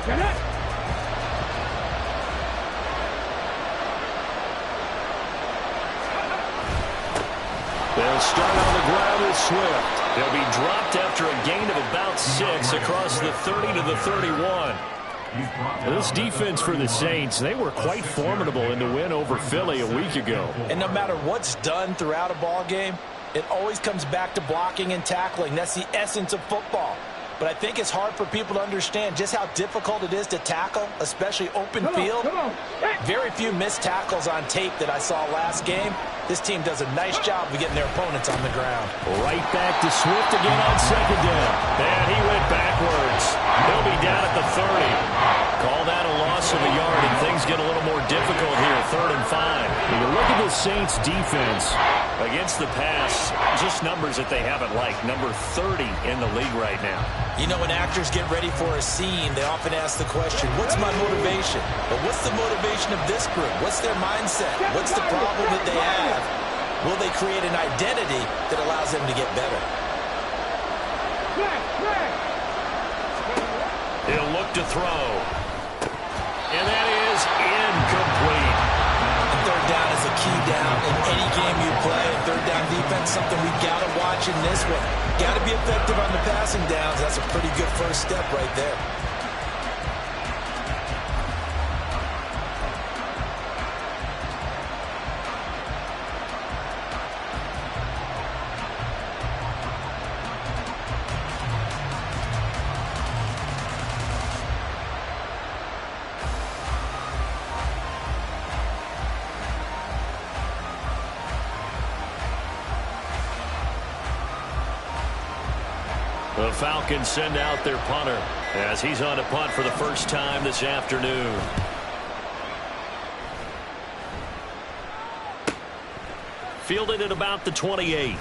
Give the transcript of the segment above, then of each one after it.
They'll start on the ground with Swift. He'll be dropped after a gain of about 6 across the 30 to the 31. This defense for the Saints, they were quite formidable in the win over Philly a week ago. And no matter what's done throughout a ball game, it always comes back to blocking and tackling. That's the essence of football. But I think it's hard for people to understand just how difficult it is to tackle, especially open field. Very few missed tackles on tape that I saw last game. This team does a nice job of getting their opponents on the ground. Right back to Swift again on second down. And he went backwards. He'll be down at the 30. Call that a loss of a yard, and things get a little more difficult here, 3rd and 5. When you look at the Saints defense against the pass, just numbers that they haven't liked. Number 30 in the league right now. You know, when actors get ready for a scene, they often ask the question, what's my motivation? But what's the motivation of this group? What's their mindset? What's the problem that they have? Will they create an identity that allows them to get better? He'll look to throw. And that is incomplete. And 3rd down is a key down in any game you play. And 3rd down defense, something we got to watch in this one. Got to be effective on the passing downs. That's a pretty good first step right there. The Falcons send out their punter as he's on a punt for the first time this afternoon. Fielded at about the 28.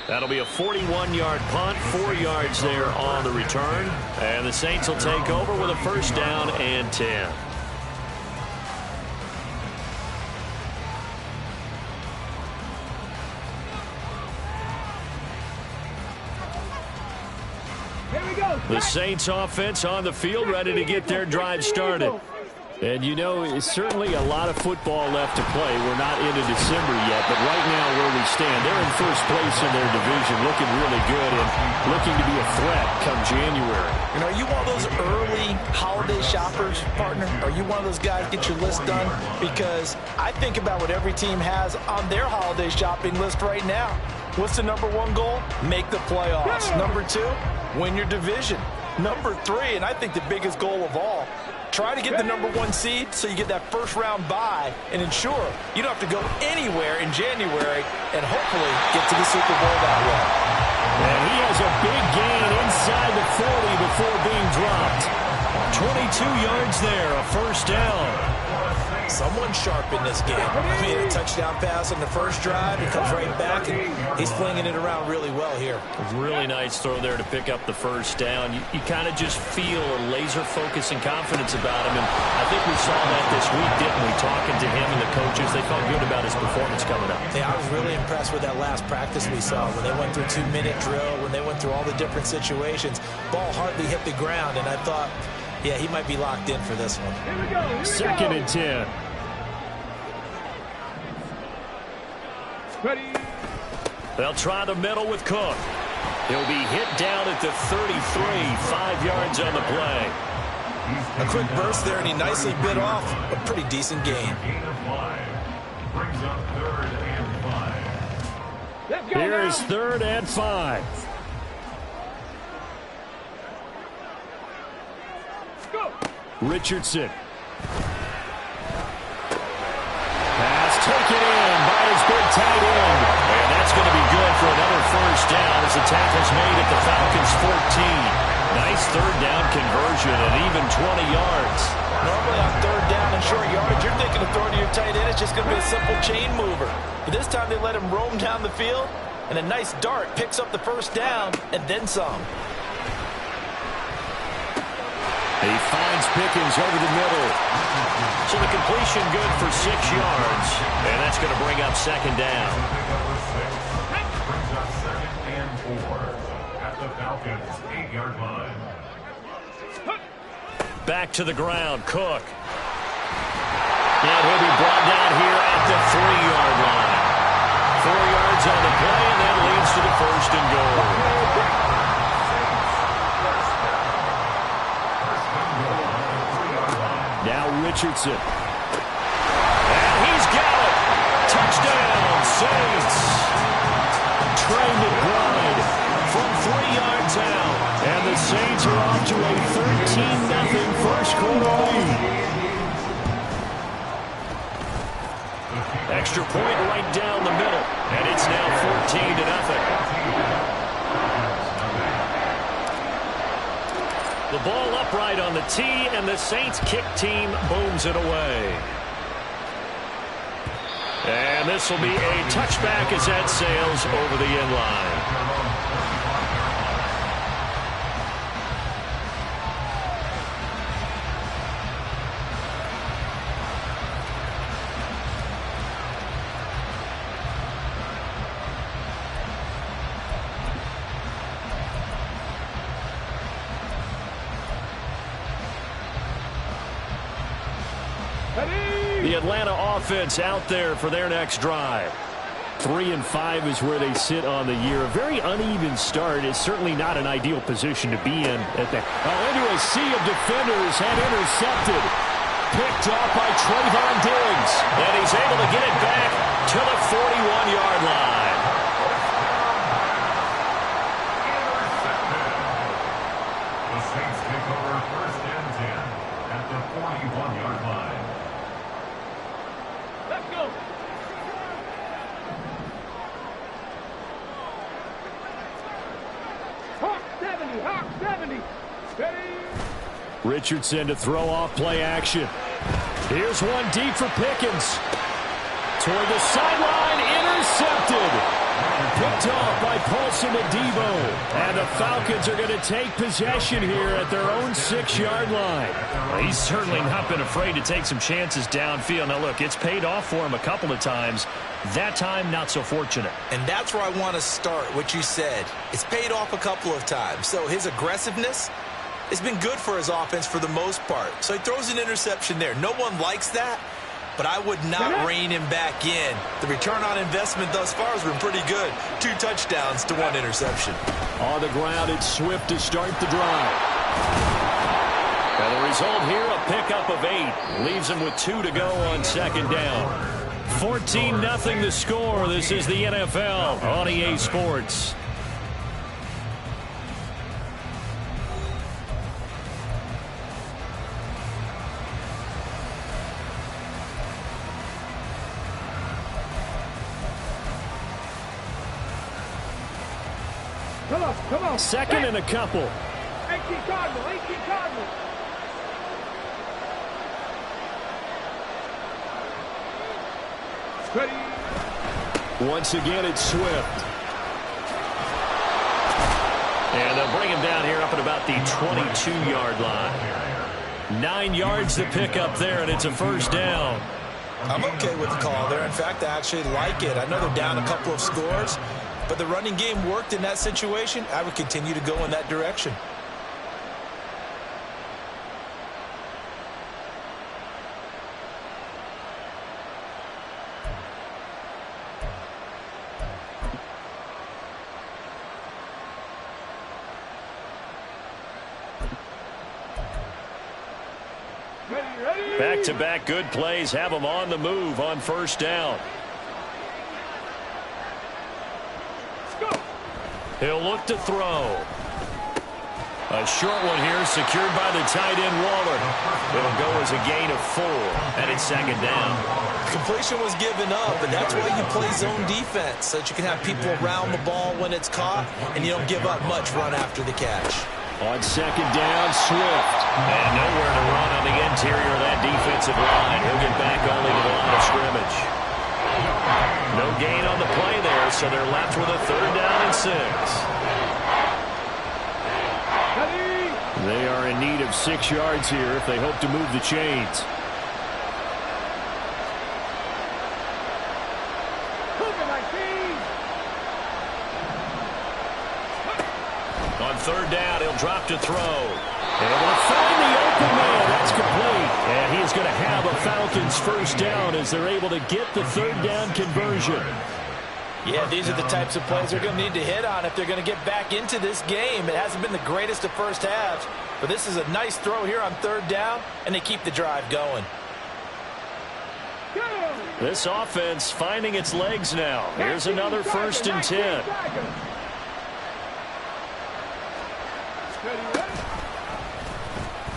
That'll be a 41-yard punt, 4 yards there on the return. And the Saints will take over with a 1st down and 10. The Saints offense on the field, ready to get their drive started. And you know, it's certainly a lot of football left to play. We're not into December yet, but right now where we stand, they're in first place in their division, looking really good and looking to be a threat come January. And are you one of those early holiday shoppers, partner? Are you one of those guys get your list done? Because I think about what every team has on their holiday shopping list right now. What's the number 1 goal? Make the playoffs. Number 2, win your division. Number 3, and I think the biggest goal of all, try to get the number 1 seed so you get that first-round bye and ensure you don't have to go anywhere in January and hopefully get to the Super Bowl that way. And he has a big gain inside the 40 before being dropped. 22 yards there, a 1st down. Someone sharp in this game. Made a touchdown pass on the first drive. He comes right back, and he's flinging it around really well here. Really nice throw there to pick up the 1st down. You kind of just feel a laser focus and confidence about him, and I think we saw that this week, didn't we? Talking to him and the coaches, they felt good about his performance coming up. Yeah, I was really impressed with that last practice we saw when they went through 2-minute drill, when they went through all the different situations. Ball hardly hit the ground, and I thought, yeah, he might be locked in for this one. 2nd and 10. Ready. They'll try the middle with Cook. He'll be hit down at the 33, 5 yards on the play. A quick burst there, and he nicely bit off a pretty decent gain. Here is 3rd and 5. Richardson. Pass taken in by his big tight end. And that's going to be good for another 1st down as the tackle's made at the Falcons' 14. Nice 3rd down conversion and even 20 yards. Normally on 3rd down and short yardage, you're thinking of throwing to your tight end. It's just going to be a simple chain mover. But this time they let him roam down the field, and a nice dart picks up the 1st down and then some. He finds Pickens over the middle. So the completion good for 6 yards. And that's going to bring up 2nd down. Brings up 2nd and 4 at the Falcons' 8-yard line. Back to the ground, Cook. And he'll be brought down here at the 3-yard line. 4 yards on the play, and that leads to the first and goal. Now Richardson. And he's got it. Touchdown, Saints. Trey McBride from 3 yards out. And the Saints are off to a 13-0 first quarter lead. Extra point right down the middle. And it's now 14-0. The ball upright on the tee, and the Saints kick team booms it away. And this will be a touchback as that sails over the end line. The Atlanta offense out there for their next drive. 3-5 is where they sit on the year. A very uneven start. Is certainly not an ideal position to be in. Into a sea of defenders and intercepted. Picked off by Trayvon Diggs. And he's able to get it back to the 41-yard line. The Saints take over 1st and 10 at the 41-yard line. Let's go. Hawk 70, Hawk 70. Steady. Richardson to throw off play action. Here's one deep for Pickens. Toward the sideline, intercepted. Picked off by Paulson Adebo. And the Falcons are going to take possession here at their own 6-yard line. Well, he's certainly not been afraid to take some chances downfield. Now, look, it's paid off for him a couple of times. That time, not so fortunate. And that's where I want to start, what you said. It's paid off a couple of times. So his aggressiveness has been good for his offense for the most part. So he throws an interception there. No one likes that, but I would not rein him back in. The return on investment thus far has been pretty good. 2 touchdowns to 1 interception. On the ground, it's Swift to start the drive. And the result here, a pickup of 8. Leaves him with 2 to go on 2nd down. 14-0 the score. This is the NFL on EA Sports. Come on. 2nd and a couple. 18 Cardinal, 18 Cardinal. Steady. Once again, it's Swift. And they'll bring him down here up at about the 22-yard line. 9 yards to pick up there, and it's a 1st down. I'm okay with the call there. In fact, I actually like it. I know they're down a couple of scores, but the running game worked in that situation. I would continue to go in that direction. Back-to-back good plays have them on the move on 1st down. He'll look to throw. A short one here secured by the tight end Waller. It'll go as a gain of 4, and it's 2nd down. Completion was given up, and that's why you play zone defense, so that you can have people around the ball when it's caught, and you don't give up much run after the catch. On 2nd down, Swift. And nowhere to run on the interior of that defensive line. He'll get back only to the line of scrimmage. No gain on the play there, so they're left with a 3rd down and 6. They are in need of 6 yards here if they hope to move the chains. On 3rd down, he'll drop to throw. Able to find the open man. That's complete. And he is going to have a Falcons first down as they're able to get the third down conversion. Yeah, these are the types of plays they're going to need to hit on if they're going to get back into this game. It hasn't been the greatest of first halves, but this is a nice throw here on third down, and they keep the drive going. This offense finding its legs now. Here's another 1st and 10.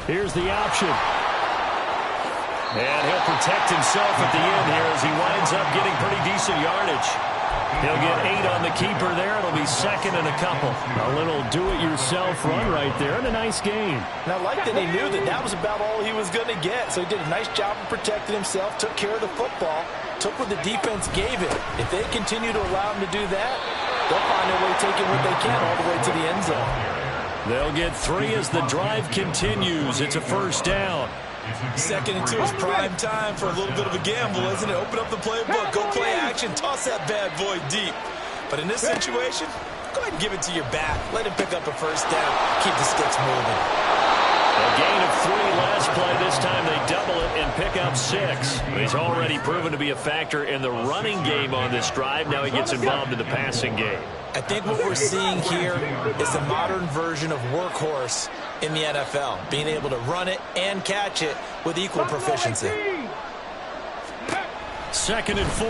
Here's the option. And he'll protect himself at the end here as he winds up getting pretty decent yardage. He'll get 8 on the keeper there. It'll be 2nd and a couple. A little do-it-yourself run right there and a nice game. And I like that he knew that that was about all he was going to get. So he did a nice job of protecting himself, took care of the football, took what the defense gave him. If they continue to allow him to do that, they'll find a way taking what they can all the way to the end zone. They'll get 3 as the drive continues. It's a first down. 2nd and 2 is prime time for a little bit of a gamble, isn't it? Open up the playbook, go play action, toss that bad boy deep. But in this situation, go ahead and give it to your back. Let him pick up a first down. Keep the sticks moving. A gain of 3 last play. This time they double it and pick up 6. He's already proven to be a factor in the running game on this drive. Now he gets involved in the passing game. I think what we're seeing here is the modern version of workhorse in the NFL, being able to run it and catch it with equal proficiency. 2nd and 4.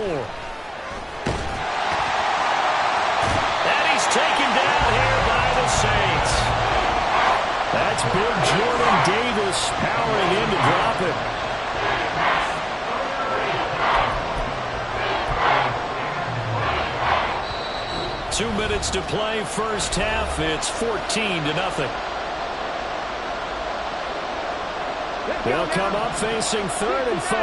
And he's taken down here by the Saints. That's big Jordan Davis powering in to drop it. Two minutes to play, first half. It's 14-0. They'll come up facing 3rd and 5.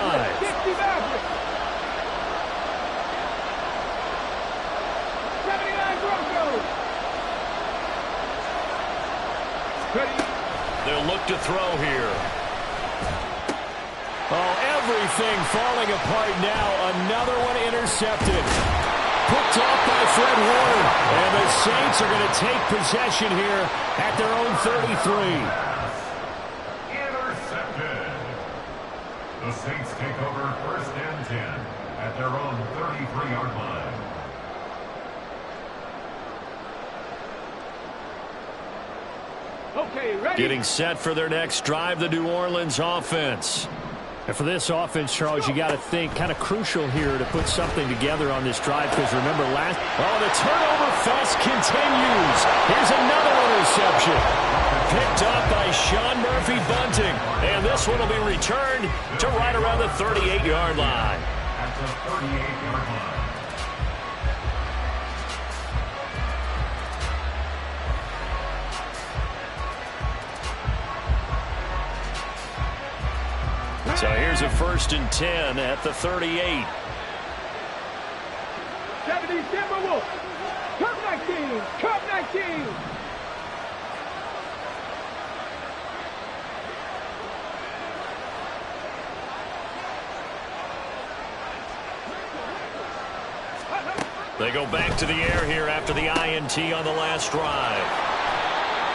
They'll look to throw here. Oh, everything falling apart now. Another one intercepted. Picked off by Fred Warner. And the Saints are going to take possession here at their own 33. Intercepted. The Saints take over 1st and 10 at their own 33-yard line. Okay, ready? Getting set for their next drive, the New Orleans offense. And for this offense, Charles, you got to think kind of crucial here to put something together on this drive, because remember last... Oh, the turnover fest continues. Here's another interception. Picked up by Sean Murphy Bunting. And this one will be returned to right around the 38-yard line. At the 38-yard line. So here's a 1st and 10 at the 38. 70 Timberwolves. Cup 19. Cup 19. They go back to the air here after the INT on the last drive.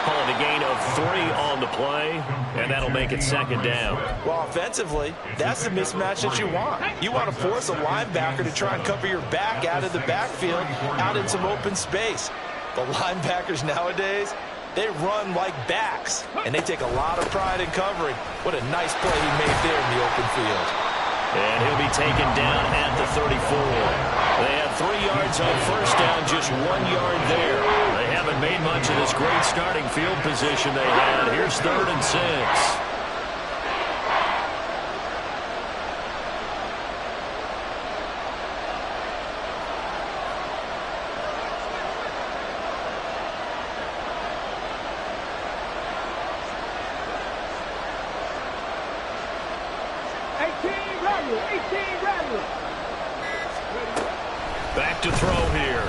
Calling a gain of 3 on the play, and that'll make it 2nd down. Well, offensively, that's the mismatch that you want. You want to force a linebacker to try and cover your back out of the backfield, out in some open space. The linebackers nowadays, they run like backs, and they take a lot of pride in covering. What a nice play he made there in the open field. And he'll be taken down at the 34. They had 3 yards on first down, just 1 yard there. They haven't made much of this great starting field position they had. Here's 3rd and 6. Back to throw here.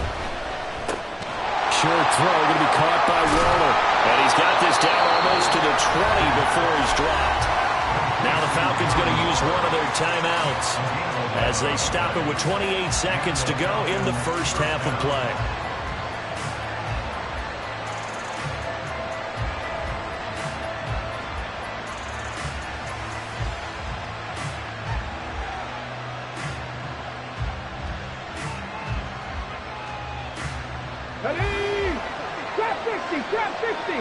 Short throw, going to be caught by Warner. And he's got this down almost to the 20 before he's dropped. Now the Falcons going to use one of their timeouts as they stop it with 28 seconds to go in the first half of play. 60, trap 60.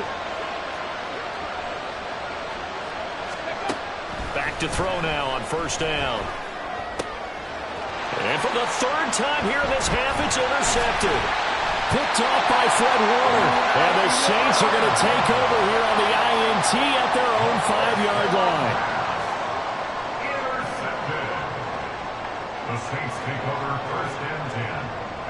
Back to throw now on first down. And for the third time here in this half, it's intercepted. Picked off by Fred Warner. And the Saints are going to take over here on the INT at their own 5-yard line. Intercepted. The Saints take over first and 10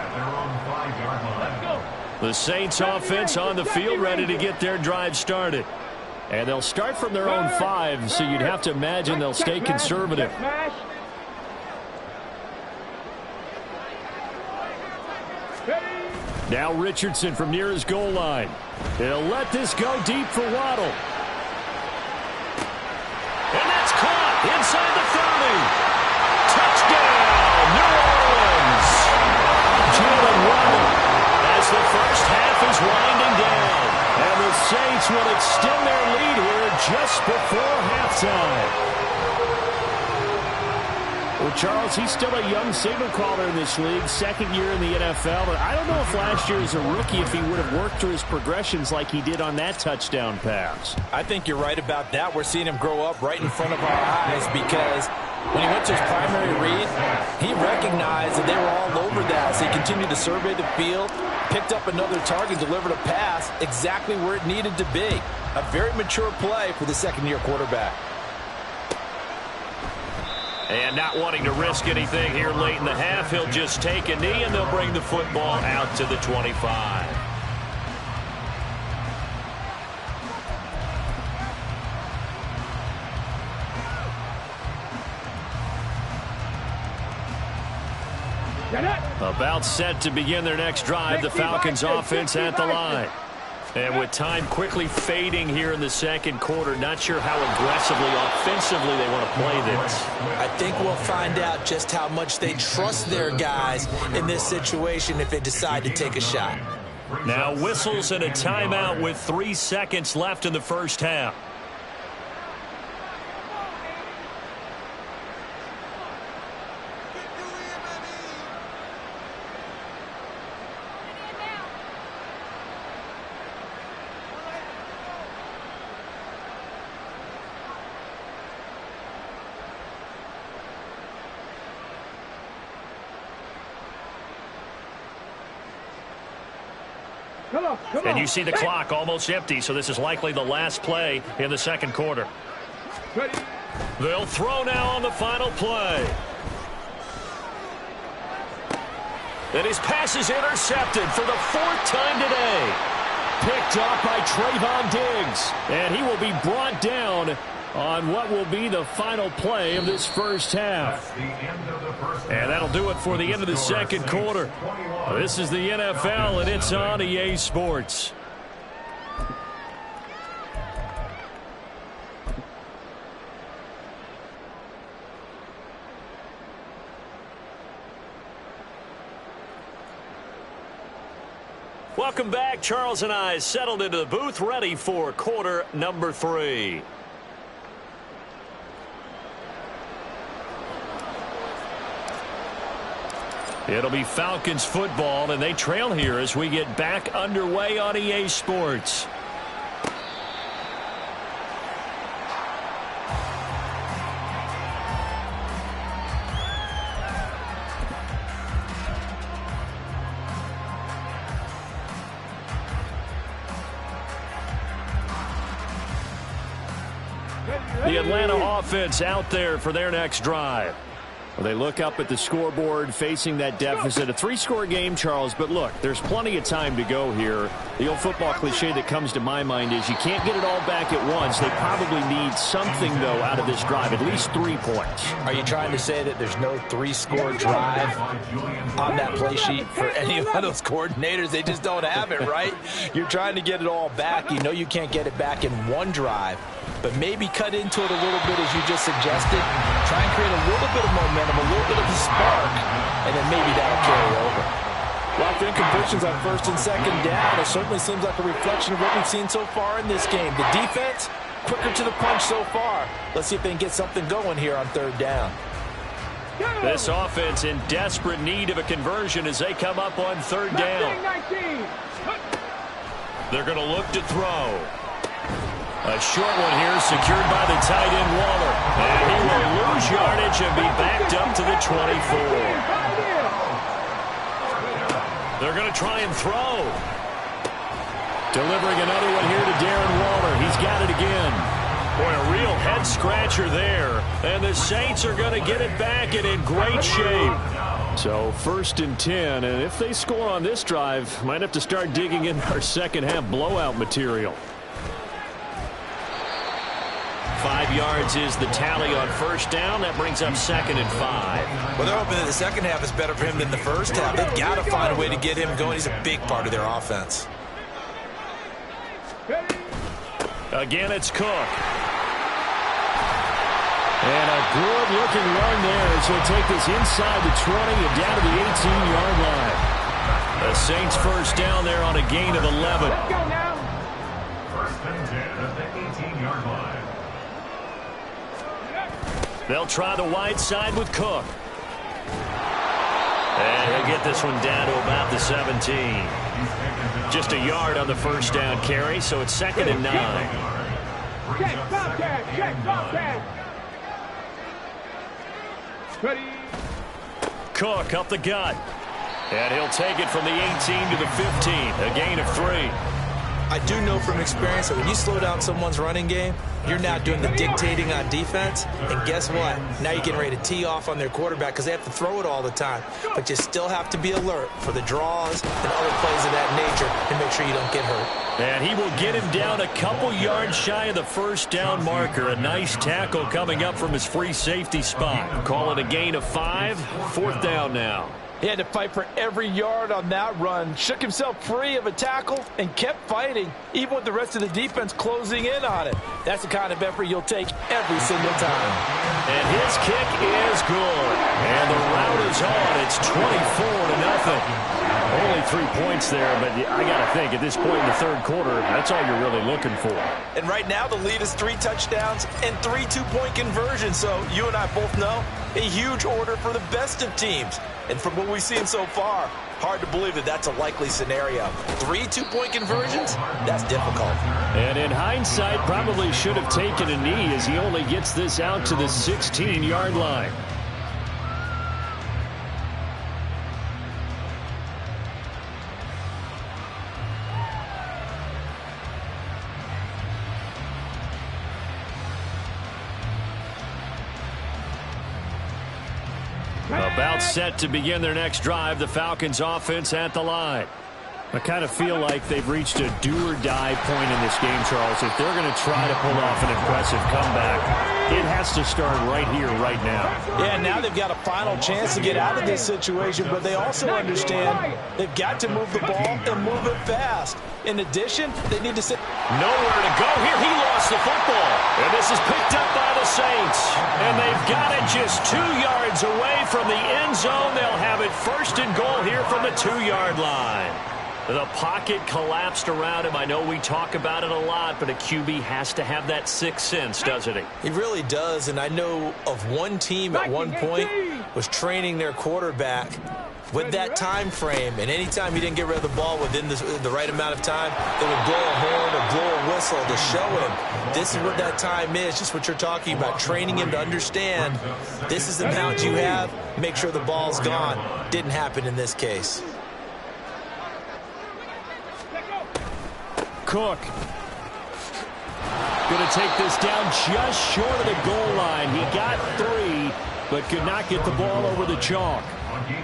at their own 5-yard line. Let's go. The Saints offense on the field ready to get their drive started. And they'll start from their own 5, so you'd have to imagine they'll stay conservative. Now Richardson from near his goal line. He'll let this go deep for Waddle. And that's caught inside the 30. Touchdown, New Orleans. Jalen Waddle as the first half is winding down. And the Saints will extend their lead here just before halftime. Well, Charles, he's still a young signal caller in this league, second year in the NFL. But I don't know if last year as a rookie, if he would have worked through his progressions like he did on that touchdown pass. I think you're right about that. We're seeing him grow up right in front of our eyes because when he went to his primary read, he recognized that they were all over that. So he continued to survey the field, picked up another target, delivered a pass exactly where it needed to be. A very mature play for the second-year quarterback. And not wanting to risk anything here late in the half, he'll just take a knee and they'll bring the football out to the 25. About set to begin their next drive, the Falcons offense at the line. And with time quickly fading here in the second quarter, not sure how aggressively, offensively they want to play this. I think we'll find out just how much they trust their guys in this situation if they decide to take a shot. Now whistles and a timeout with 3 seconds left in the first half. And you see the clock almost empty, so this is likely the last play in the second quarter. Ready. They'll throw now on the final play. And his pass is intercepted for the 4th time today. Picked off by Trayvon Diggs. And he will be brought down on what will be the final play of this first half. And that'll do it for the end of the second quarter. This is the NFL, and it's on EA Sports. Welcome back. Charles and I settled into the booth, ready for quarter number 3. It'll be Falcons football, and they trail here as we get back underway on EA Sports. The Atlanta offense out there for their next drive. Well, they look up at the scoreboard facing that deficit. A 3-score game, Charles, but look, there's plenty of time to go here. The old football cliche that comes to my mind is you can't get it all back at once. They probably need something, though, out of this drive, at least 3 points. Are you trying to say that there's no 3-score drive on that play sheet for any of those coordinators? They just don't have it, right? You're trying to get it all back. You know you can't get it back in one drive. But maybe cut into it a little bit as you just suggested. Try and create a little bit of momentum, a little bit of a spark, and then maybe that'll carry over. Lots of incompletions on 1st and 2nd down. It certainly seems like a reflection of what we've seen so far in this game. The defense, quicker to the punch so far. Let's see if they can get something going here on 3rd down. This offense in desperate need of a conversion as they come up on 3rd down. They're going to look to throw. A short one here secured by the tight end Waller. And he will lose yardage and be backed up to the 24. They're going to try and throw. Delivering another one here to Darren Waller. He's got it again. Boy, a real head-scratcher there. And the Saints are going to get it back and in great shape. So 1st and 10, and if they score on this drive, might have to start digging in our second-half blowout material. 5 yards is the tally on 1st down. That brings up 2nd and 5. Well, they're hoping that the second half is better for him than the first half. They've got to find a way to get him going. He's a big part of their offense. Again, it's Cook. And a good-looking run there as he'll take this inside the 20 and down to the 18-yard line. The Saints 1st down there on a gain of 11. Let's go now. 1st and 10 at the 18-yard line. They'll try the wide side with Cook. And he'll get this one down to about the 17. Just a yard on the 1st down carry, so it's 2nd and 9. Check contact. Check contact. Ready. Cook up the gut. And he'll take it from the 18 to the 15. A gain of 3. I do know from experience that when you slow down someone's running game, you're now doing the dictating on defense. And guess what? Now you're getting ready to tee off on their quarterback because they have to throw it all the time. But you still have to be alert for the draws and other plays of that nature and make sure you don't get hurt. And he will get him down a couple yards shy of the 1st down marker. A nice tackle coming up from his free safety spot. Call it a gain of 5. 4th down now. He had to fight for every yard on that run. Shook himself free of a tackle and kept fighting, even with the rest of the defense closing in on it. That's the kind of effort you'll take every single time. And his kick is good. And the route is on. It's 24-0. Only 3 points there, but I got to think at this point in the 3rd quarter, that's all you're really looking for. And right now the lead is 3 touchdowns and 3 two-point conversions. So you and I both know a huge order for the best of teams. And from what we've seen so far, hard to believe that that's a likely scenario. 3 two-point conversions? That's difficult. And in hindsight, probably should have taken a knee as he only gets this out to the 16-yard line. About set to begin their next drive, the Falcons offense at the line. I kind of feel like they've reached a do-or-die point in this game, Charles. If they're going to try to pull off an impressive comeback, it has to start right here, right now. Yeah, now they've got a final chance to get out of this situation, but they also understand they've got to move the ball and move it fast. In addition, they need to sit. Nowhere to go here. He lost the football. And this is picked up by the Saints. And they've got it just 2 yards away from the end zone. They'll have it 1st and goal here from the 2-yard line. The pocket collapsed around him. I know we talk about it a lot, but a QB has to have that sixth sense, doesn't he? He really does, and I know of one team at one point was training their quarterback with that time frame, and anytime he didn't get rid of the ball within the right amount of time, they would blow a horn or blow a whistle to show him this is what that time is, just what you're talking about, training him to understand this is the amount you have, make sure the ball's gone. Didn't happen in this case. Cook going to take this down just short of the goal line. He got 3, but could not get the ball over the chalk.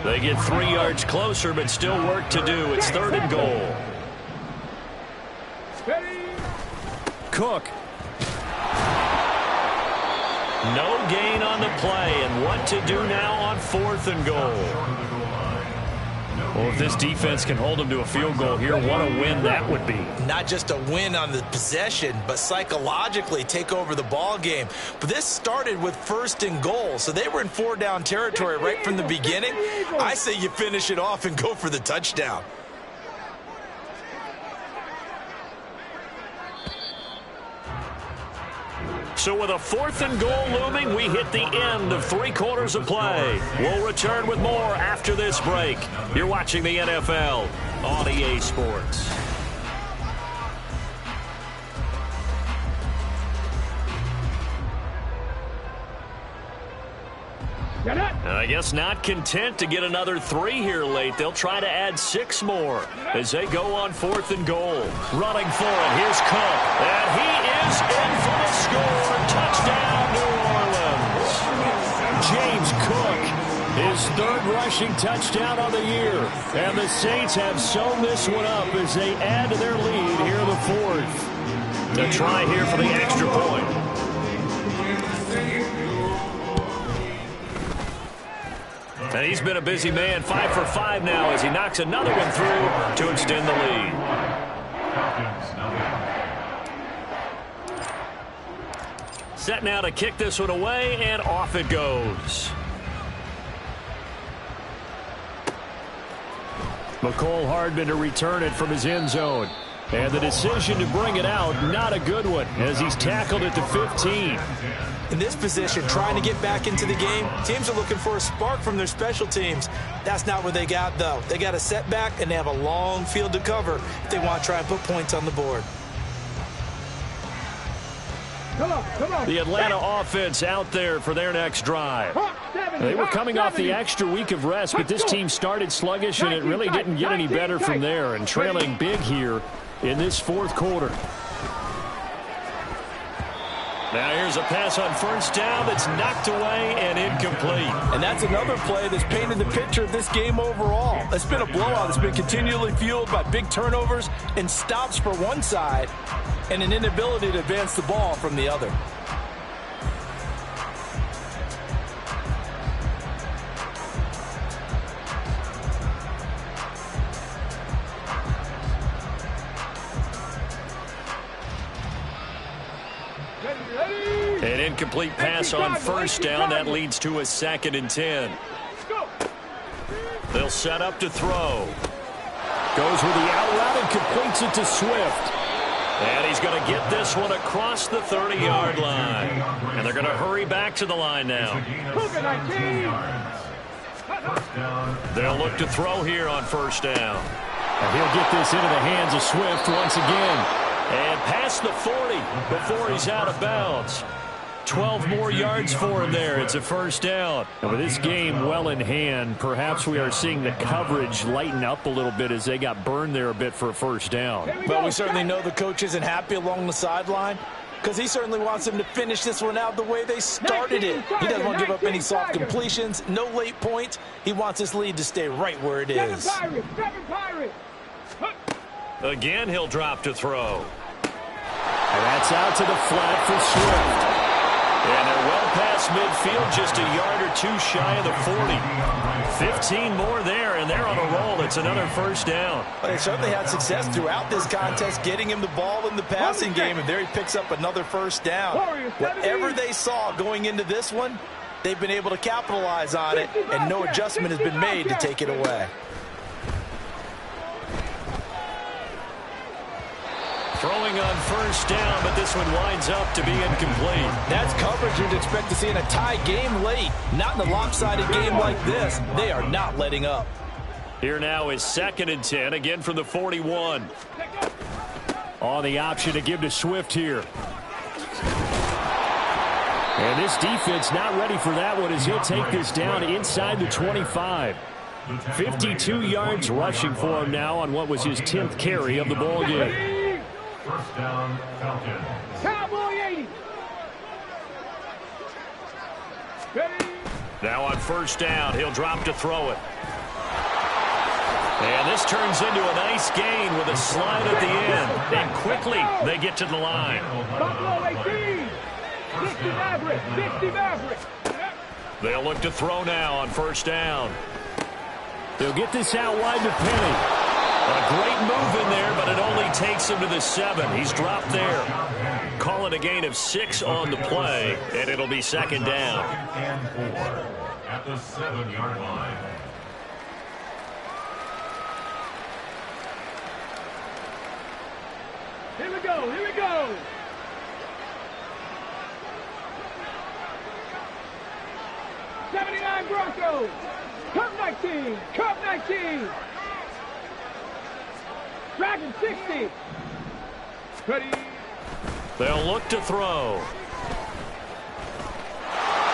They get 3 yards closer, but still work to do. It's 3rd and goal. Cook. No gain on the play, and what to do now on 4th and goal. Well, if this defense can hold them to a field goal here, what a win that would be. Not just a win on the possession, but psychologically take over the ball game. But this started with 1st and goal, so they were in 4-down territory right from the beginning. I say you finish it off and go for the touchdown. So with a 4th and goal looming, we hit the end of 3 quarters of play. We'll return with more after this break. You're watching the NFL on EA Sports. I guess not content to get another 3 here late. They'll try to add 6 more as they go on 4th and goal. Running for it. Here's Cook. And he is in for the score. Touchdown, New Orleans. James Cook, his 3rd rushing touchdown of the year. And the Saints have sewn this one up as they add to their lead here in the 4th. To try here for the extra point. And he's been a busy man, 5 for 5 now as he knocks another one through to extend the lead. Set now to kick this one away, and off it goes. McCole Hardman to return it from his end zone. And the decision to bring it out, not a good one, as he's tackled at the 15. In this position, trying to get back into the game, teams are looking for a spark from their special teams. That's not what they got, though. They got a setback, and they have a long field to cover if they want to try and put points on the board. Come on. The Atlanta offense out there for their next drive. They were coming off the extra week of rest, but this team started sluggish, and it really didn't get any better from there, and trailing big here in this 4th quarter. Now here's a pass on 1st down that's knocked away and incomplete. And that's another play that's painted the picture of this game overall. It's been a blowout. It's been continually fueled by big turnovers and stops for one side and an inability to advance the ball from the other. An incomplete pass on 1st down. That leads to a 2nd and 10. They'll set up to throw. Goes with the out route and completes it to Swift. And he's going to get this one across the 30-yard line. And they're going to hurry back to the line now. They'll look to throw here on 1st down. And he'll get this into the hands of Swift once again. And past the 40 before he's out of bounds. 12 more yards for him there. It's a 1st down. And with this game well in hand, perhaps we are seeing the coverage lighten up a little bit as they got burned there a bit for a 1st down. But we certainly know the coach isn't happy along the sideline because he certainly wants them to finish this one out the way they started it. He doesn't want to give up any soft completions, no late points. He wants this lead to stay right where it is. Again, he'll drop to throw. And that's out to the flat for Swift. And they're well past midfield, just a yard or 2 shy of the 40. 15 more there, and they're on a roll. It's another 1st down. Well, they certainly had success throughout this contest, getting him the ball in the passing game, and there he picks up another 1st down. Whatever they saw going into this one, they've been able to capitalize on it, and no adjustment has been made to take it away. Throwing on 1st down, but this one winds up to be incomplete. That's coverage you'd expect to see in a tie game late. Not in a lopsided game like this. They are not letting up. Here now is 2nd and 10, again from the 41. On the option to give to Swift here. And this defense not ready for that one as he'll take this down inside the 25. 52 yards rushing for him now on what was his 10th carry of the ball game. 1st down, Falcons. Cowboy 80. Now on 1st down, he'll drop to throw it. And this turns into a nice gain with a slide at the end. And quickly, they get to the line. Buffalo 18. 60 Maverick. 60 Maverick. They'll look to throw now on 1st down. They'll get this out wide to Penny. A great move in there, but it only takes him to the 7. He's dropped there. Call it a gain of 6 on the play, and it'll be 2nd down. 2nd and 4 at the 7-yard line. Here we go. Here we go. '79 Broncos. Cup 19. Cup 19. Dragon 60. Ready. They'll look to throw.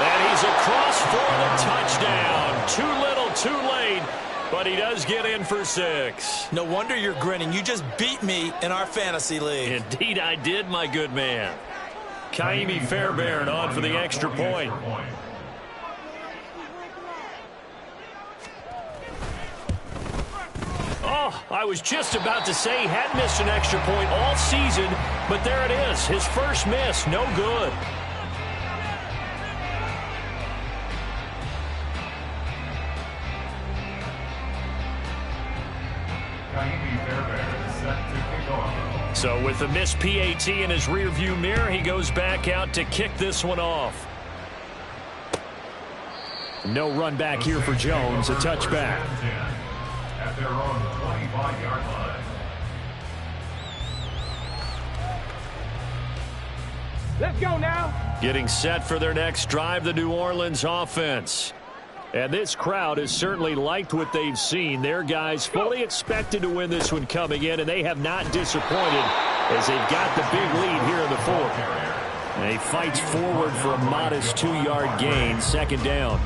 And he's across for the touchdown. Too little, too late, but he does get in for 6. No wonder you're grinning. You just beat me in our fantasy league. Indeed I did, my good man. Kaimi Fairbairn on for the extra point. Oh, I was just about to say he hadn't missed an extra point all season, but there it is. His first miss, no good. So with the missed PAT in his rearview mirror, he goes back out to kick this one off. No run back here for Jones, a touchback. At their own 25-yard line. Let's go now. Getting set for their next drive, the New Orleans offense. And this crowd has certainly liked what they've seen. Their guys fully expected to win this one coming in, and they have not disappointed as they've got the big lead here in the fourth. And he fights forward for a modest 2-yard gain, second down.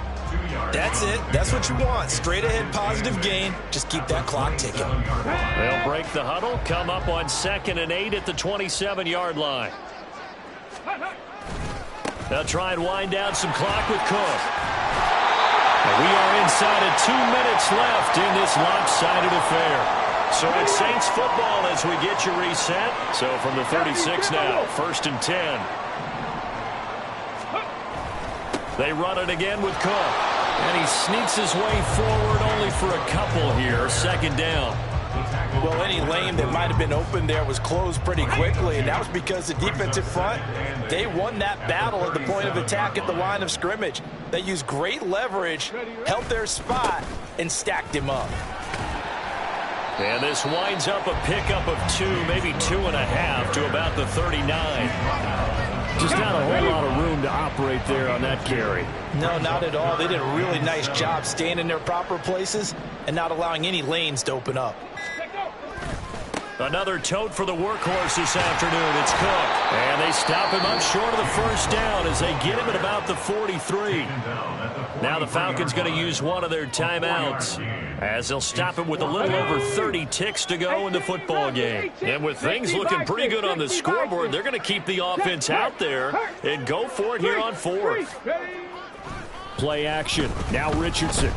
That's it. That's what you want. Straight ahead positive gain. Just keep that clock ticking. They'll break the huddle, come up on 2nd and 8 at the 27-yard line. They'll try and wind down some clock with Cook. And we are inside of 2 minutes left in this lopsided affair. So it's Saints football as we get you reset. So from the 36 now, 1st and 10. They run it again with Cook. And he sneaks his way forward only for a couple here. Second down. Well, any lane that might have been open there was closed pretty quickly, and that was because the defensive front, they won that battle at the point of attack at the line of scrimmage. They used great leverage, held their spot, and stacked him up. And this winds up a pickup of 2, maybe 2.5 to about the 39. Just not a whole lot of room to operate there on that carry. No, not at all. They did a really nice job staying in their proper places and not allowing any lanes to open up. Another tote for the workhorse this afternoon. It's Cook. And they stop him up short of the first down as they get him at about the 43. Now the Falcons going to use one of their timeouts as they'll stop him with a little over 30 ticks to go in the football game. And with things looking pretty good on the scoreboard, they're going to keep the offense out there and go for it here on 4th. Play action. Now Richardson.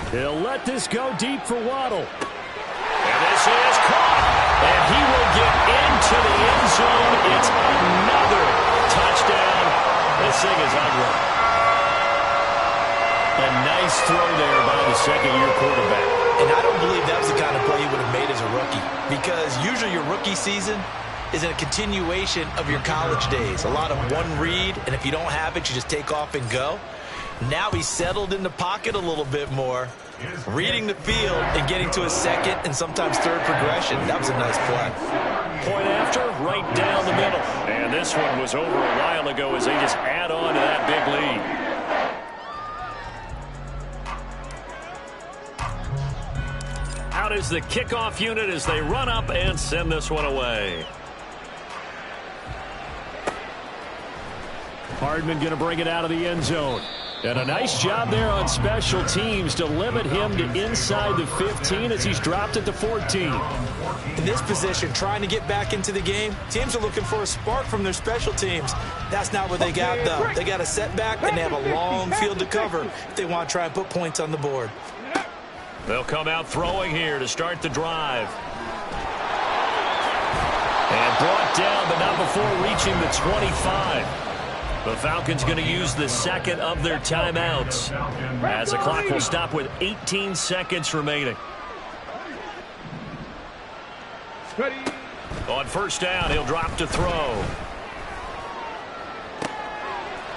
He'll let this go deep for Waddle. And this is caught. And he will get into the end zone. It's another touchdown. This thing is ugly. A nice throw there by the second-year quarterback. And I don't believe that was the kind of play he would have made as a rookie, because usually your rookie season is a continuation of your college days. A lot of one read, and if you don't have it, you just take off and go. Now he's settled in the pocket a little bit more, reading the field and getting to his second and sometimes third progression. That was a nice play. Point after, right down the middle. And this one was over a while ago as they just add on to that big lead. Out is the kickoff unit as they run up and send this one away. Hardman going to bring it out of the end zone. And a nice job there on special teams to limit him to inside the 15 as he's dropped at the 14. In this position, trying to get back into the game, teams are looking for a spark from their special teams. That's not what they got, though. They got a setback, and they have a long field to cover if they want to try and put points on the board. They'll come out throwing here to start the drive. And brought down, but not before reaching the 25. The Falcons going to use the second of their timeouts as the clock will stop with 18 seconds remaining. On first down, he'll drop to throw.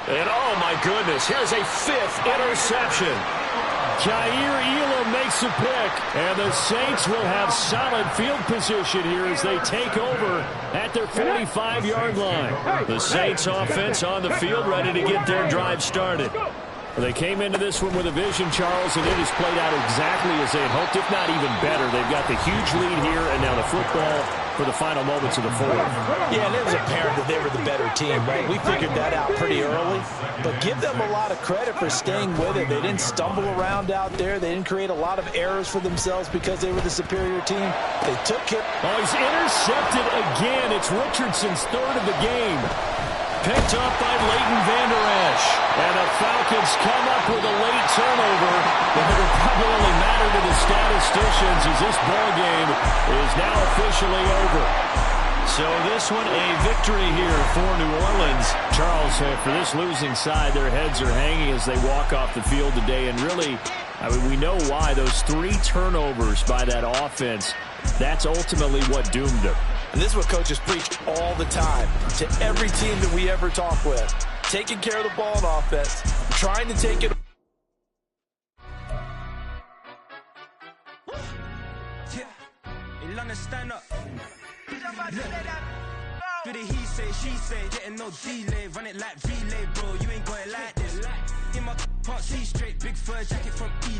And oh my goodness, here's a 5th interception. Jair Elam makes a pick, and the Saints will have solid field position here as they take over at their 45-yard line. The Saints offense on the field ready to get their drive started. They came into this one with a vision, Charles, and it has played out exactly as they had hoped, if not even better. They've got the huge lead here, and now the football for the final moments of the fourth. Yeah, and it was apparent that they were the better team, right? We figured that out pretty early, but give them a lot of credit for staying with it. They didn't stumble around out there. They didn't create a lot of errors for themselves because they were the superior team. They took it. Oh, he's intercepted again. It's Richardson's third of the game. Picked up by Leighton Vander Esch. And the Falcons come up with a late turnover. But it will probably only matter to the statisticians as this ball game is now officially over. So this one a victory here for New Orleans. Charles, for this losing side, their heads are hanging as they walk off the field today. And really, I mean, we know why. Those 3 turnovers by that offense, that's ultimately what doomed them. And this is what coaches preach all the time to every team that we ever talk with. Taking care of the ball on offense, trying to take it. Stand up. Do the he say, she say, getting no delay, run it like relay, bro. You ain't got it like this. In my can't see straight, big fur jacket from eBay.